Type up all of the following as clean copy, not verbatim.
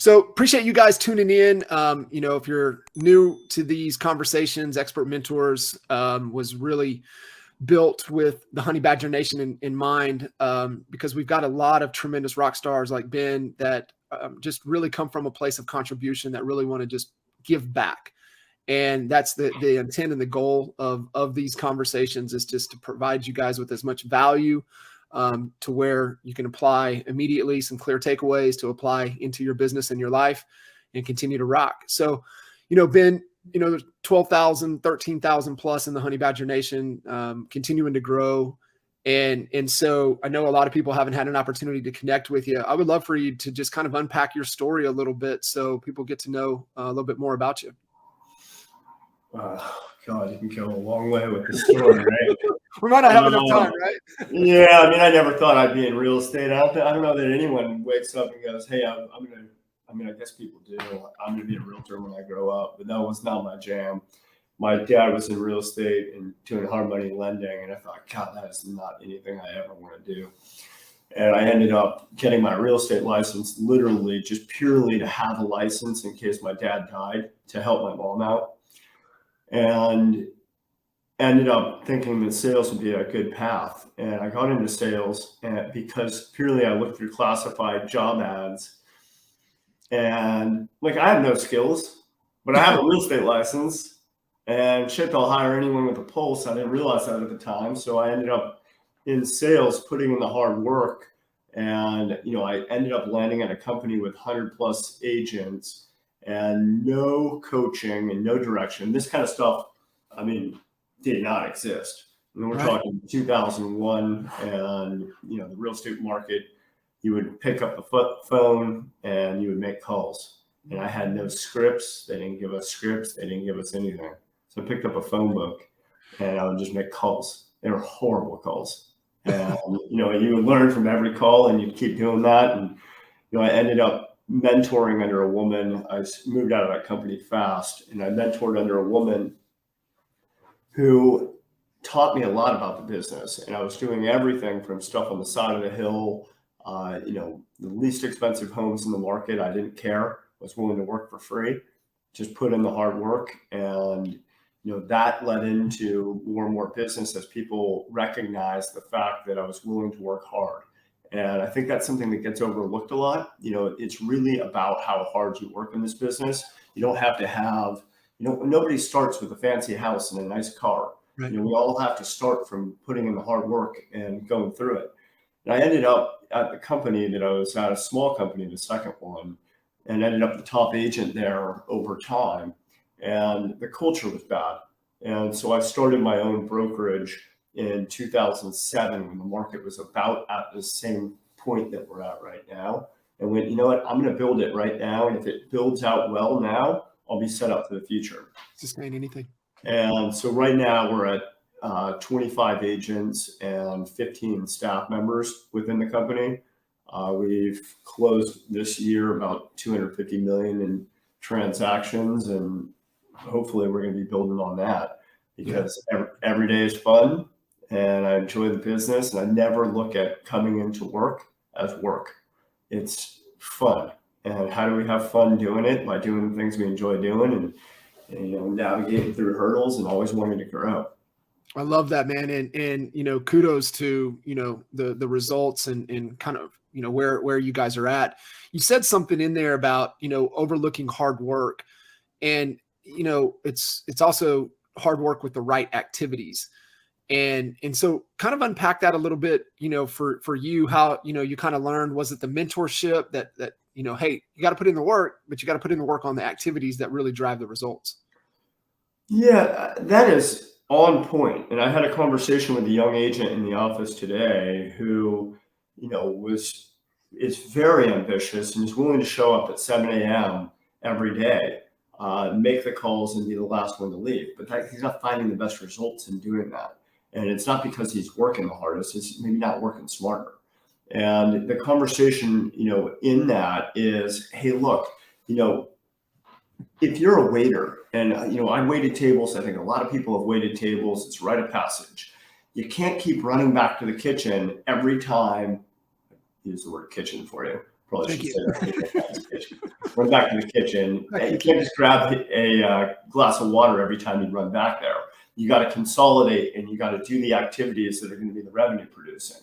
So appreciate you guys tuning in. If you're new to these conversations, Expert Mentors was really built with the Honey Badger Nation in mind, because we've got a lot of tremendous rock stars like Ben that just really come from a place of contribution that really want to just give back. And that's the intent and the goal of these conversations, is just to provide you guys with as much value to where you can apply immediately some clear takeaways to apply into your business and your life and continue to rock. So, Ben, there's 12,000, 13,000 plus in the Honey Badger Nation, continuing to grow. And so I know a lot of people haven't had an opportunity to connect with you. I would love for you to just kind of unpack your story a little bit so people get to know a little bit more about you. God, you can go a long way with the story, right? We might not have enough time, right? Yeah, I mean, I never thought I'd be in real estate. I don't know that anyone wakes up and goes, "Hey, I guess people do. I'm gonna be a realtor when I grow up," but that was not my jam. My dad was in real estate and doing hard money lending, and I thought, God, that is not anything I ever want to do. And I ended up getting my real estate license, literally just purely to have a license in case my dad died, to help my mom out. And ended up thinking that sales would be a good path. And I got into sales because purely I looked through classified job ads. And I have no skills, but I have a real estate license, and shit, I'll hire anyone with a pulse. I didn't realize that at the time. So I ended up in sales, putting in the hard work. And, I ended up landing at a company with 100 plus agents and no coaching and no direction. This kind of stuff, did not exist. We're talking 2001, and the real estate market, you would pick up the phone and you would make calls. And I had no scripts. They didn't give us scripts. They didn't give us anything. So I picked up a phone book and I would just make calls. They were horrible calls. And you would learn from every call, and you'd keep doing that. And I ended up mentoring under a woman. I moved out of that company fast, and I mentored under a woman who taught me a lot about the business. And I was doing everything from stuff on the side of the hill, the least expensive homes in the market. I didn't care. I was willing to work for free, just put in the hard work. And, that led into more and more business as people recognized the fact that I was willing to work hard. And I think that's something that gets overlooked a lot. It's really about how hard you work in this business. You don't have to have, nobody starts with a fancy house and a nice car. Right. We all have to start from putting in the hard work and going through it. And I ended up at the company that I was at, a small company, the second one, and ended up the top agent there over time. And the culture was bad. And so I started my own brokerage in 2007, when the market was about at the same point that we're at right now. And went, you know what, I'm going to build it right now. And if it builds out well now, I'll be set up for the future. Sustain anything. And so right now we're at 25 agents and 15 staff members within the company. We've closed this year about 250 million in transactions, and hopefully we're going to be building on that, because every day is fun. And I enjoy the business, and I never look at coming into work as work. It's fun. And how do we have fun doing it? By doing the things we enjoy doing, and navigating through hurdles and always wanting to grow. I love that, man. And kudos to, the results and kind of, where you guys are at. You said something in there about, overlooking hard work, and, it's also hard work with the right activities. And so kind of unpack that a little bit, for you, how, you kind of learned, was it the mentorship that, hey, you got to put in the work, but you got to put in the work on the activities that really drive the results. Yeah, that is on point. And I had a conversation with a young agent in the office today who, is very ambitious and is willing to show up at 7 a.m. every day, make the calls and be the last one to leave. But he's not finding the best results in doing that. And it's not because he's working the hardest, it's maybe not working smarter. And the conversation, in that is, hey, look, if you're a waiter, and, I waited tables, I think a lot of people have waited tables, it's rite of passage. You can't keep running back to the kitchen every time. Use the word kitchen for you. Probably should say that. run back to the kitchen. You can't just grab a glass of water every time you run back there. You got to consolidate, and you got to do the activities that are going to be the revenue producing.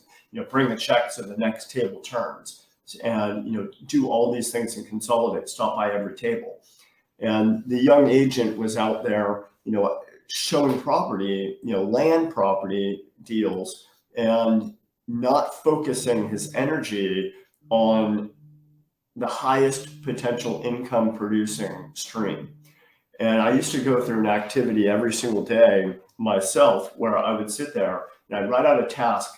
Bring the check so the next table turns, and do all these things and consolidate. Stop by every table. And the young agent was out there, showing property, land property deals, and not focusing his energy on the highest potential income producing stream. And I used to go through an activity every single day myself where I would sit there and I'd write out a task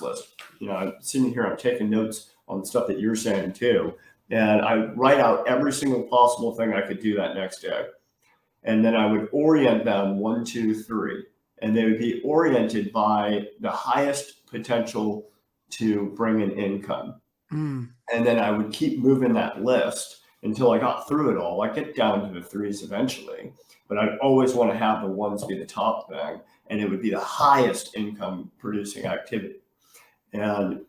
list. I'm sitting here, I'm taking notes on the stuff that you're saying too. And I write out every single possible thing I could do that next day. And then I would orient them 1, 2, 3. And they would be oriented by the highest potential to bring in income. And then I would keep moving that list until I got through it all. I get down to the 3s eventually, but I'd always want to have the 1s be the top thing. And it would be the highest income producing activity. And,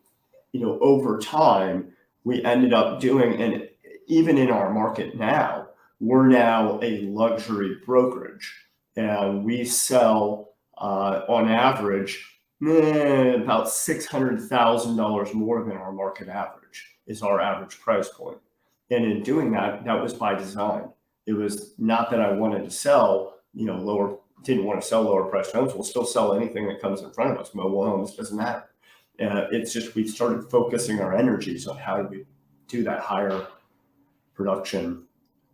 over time, we ended up doing, and even in our market now, we're now a luxury brokerage, and we sell on average about $600,000 more than our market average is our average price point. And in doing that, that was by design. It was not that I wanted to sell, didn't want to sell lower priced homes. We'll still sell anything that comes in front of us. Mobile homes, doesn't matter. It's just we started focusing our energies on how do we do that higher production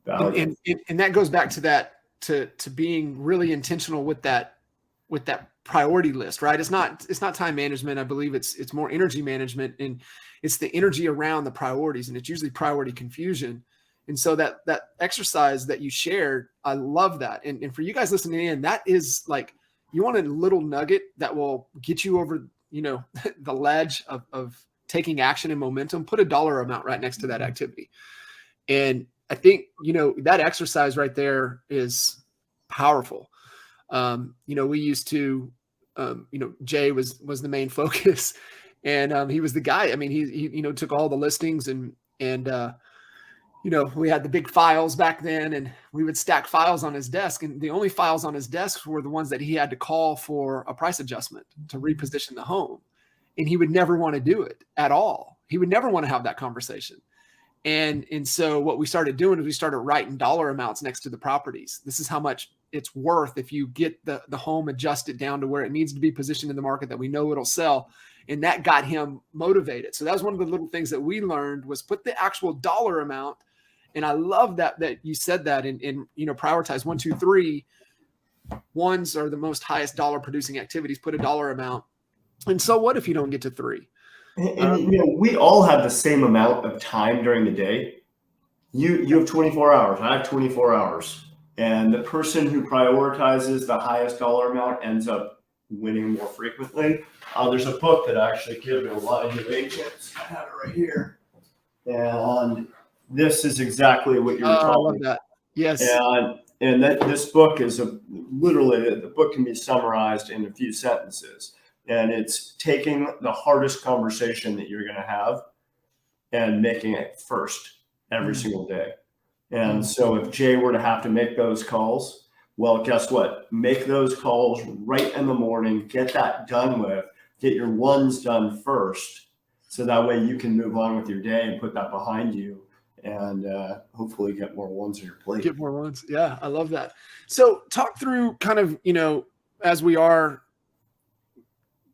value. And that goes back to that, to being really intentional with that priority list, right? It's not time management. I believe it's more energy management, and it's the energy around the priorities, and it's usually priority confusion. And so that exercise that you shared, I love that. And for you guys listening in, that is like, you want a little nugget that will get you over, the ledge of taking action and momentum. Put a dollar amount right next to that activity. And I think, that exercise right there is powerful. We used to, Jay was the main focus, and he was the guy. I mean, he took all the listings and we had the big files back then, and we would stack files on his desk, and the only files on his desk were the ones that he had to call for a price adjustment to reposition the home. And he would never want to do it at all. He would never want to have that conversation. And so what we started doing is we started writing dollar amounts next to the properties. This is how much it's worth if you get the home adjusted down to where it needs to be positioned in the market that we know it'll sell. And that got him motivated. So that was one of the little things that we learned, was put the actual dollar amount. And I love that you said that, and prioritize 1, 2, 3. 1s are the most highest dollar producing activities. Put a dollar amount. And so what if you don't get to 3? And we all have the same amount of time during the day. You have 24 hours. I have 24 hours. And the person who prioritizes the highest dollar amount ends up winning more frequently. There's a book that I actually give to a lot of new agents. I have it right here. And this is exactly what you're talking about. I love that. Yes. And this book is literally, the book can be summarized in a few sentences. And it's taking the hardest conversation that you're going to have and making it first every single day. And so if Jay were to have to make those calls, well, guess what? Make those calls right in the morning, get that done with, get your 1s done first. So that way you can move on with your day and put that behind you, and hopefully get more 1s on your plate. Get more 1s. Yeah, I love that. So talk through kind of, as we are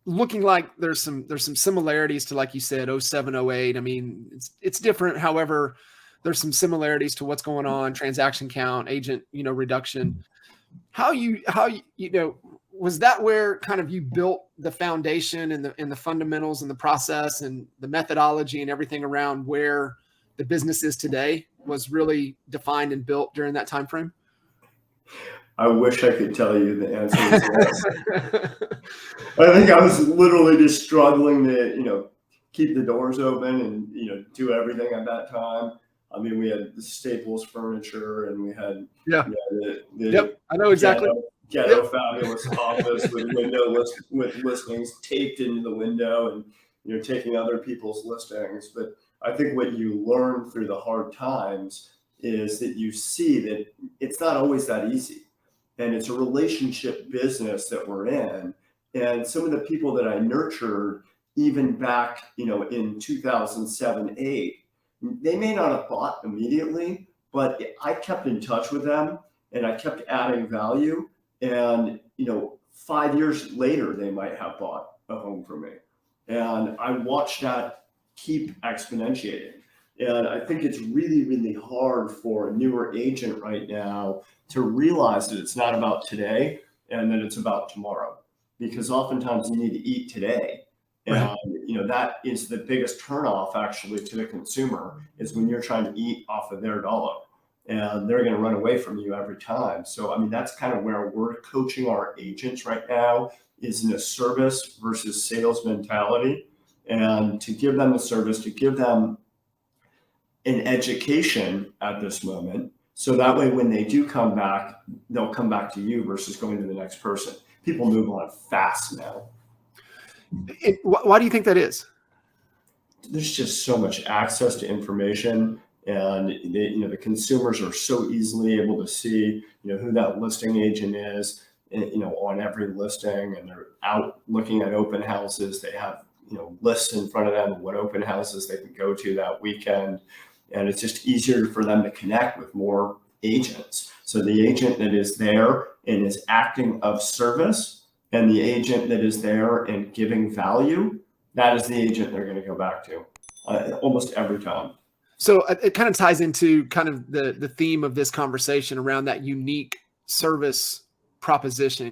looking like there's some similarities to, like you said, 07, 08. I mean, it's different. However, there's some similarities to what's going on, transaction count, agent, reduction. How was that where kind of you built the foundation and the fundamentals and the process and the methodology and everything around where the business is today was really defined and built during that time frame? I wish I could tell you the answer is yes. I think I was literally just struggling to, keep the doors open and, do everything at that time. I mean, we had the Staples furniture, and we had the I know exactly. Ghetto fabulous office with with listings taped into the window, and taking other people's listings. But I think what you learn through the hard times is that you see that it's not always that easy. And it's a relationship business that we're in. And some of the people that I nurtured, even back, in 2007, 8, they may not have bought immediately, but I kept in touch with them and I kept adding value. And, 5 years later, they might have bought a home from me. And I watched that keep exponentiating. And I think it's really, really hard for a newer agent right now to realize that it's not about today and that it's about tomorrow. Because oftentimes you need to eat today. Right. And, that is the biggest turnoff actually to the consumer, is when you're trying to eat off of their dollar. And they're going to run away from you every time. So, that's kind of where we're coaching our agents right now, is in a service versus sales mentality. And to give them the service, to give them an education at this moment. So that way, when they do come back, they'll come back to you versus going to the next person. People move on fast now. Why do you think that is? There's just so much access to information, and the consumers are so easily able to see, who that listing agent is, on every listing, and they're out looking at open houses. They have, lists in front of them, what open houses they can go to that weekend. And it's just easier for them to connect with more agents. So the agent that is there and is acting of service, and the agent that is there and giving value, that is the agent they're going to go back to almost every time. So it kind of ties into kind of the theme of this conversation around that unique service proposition.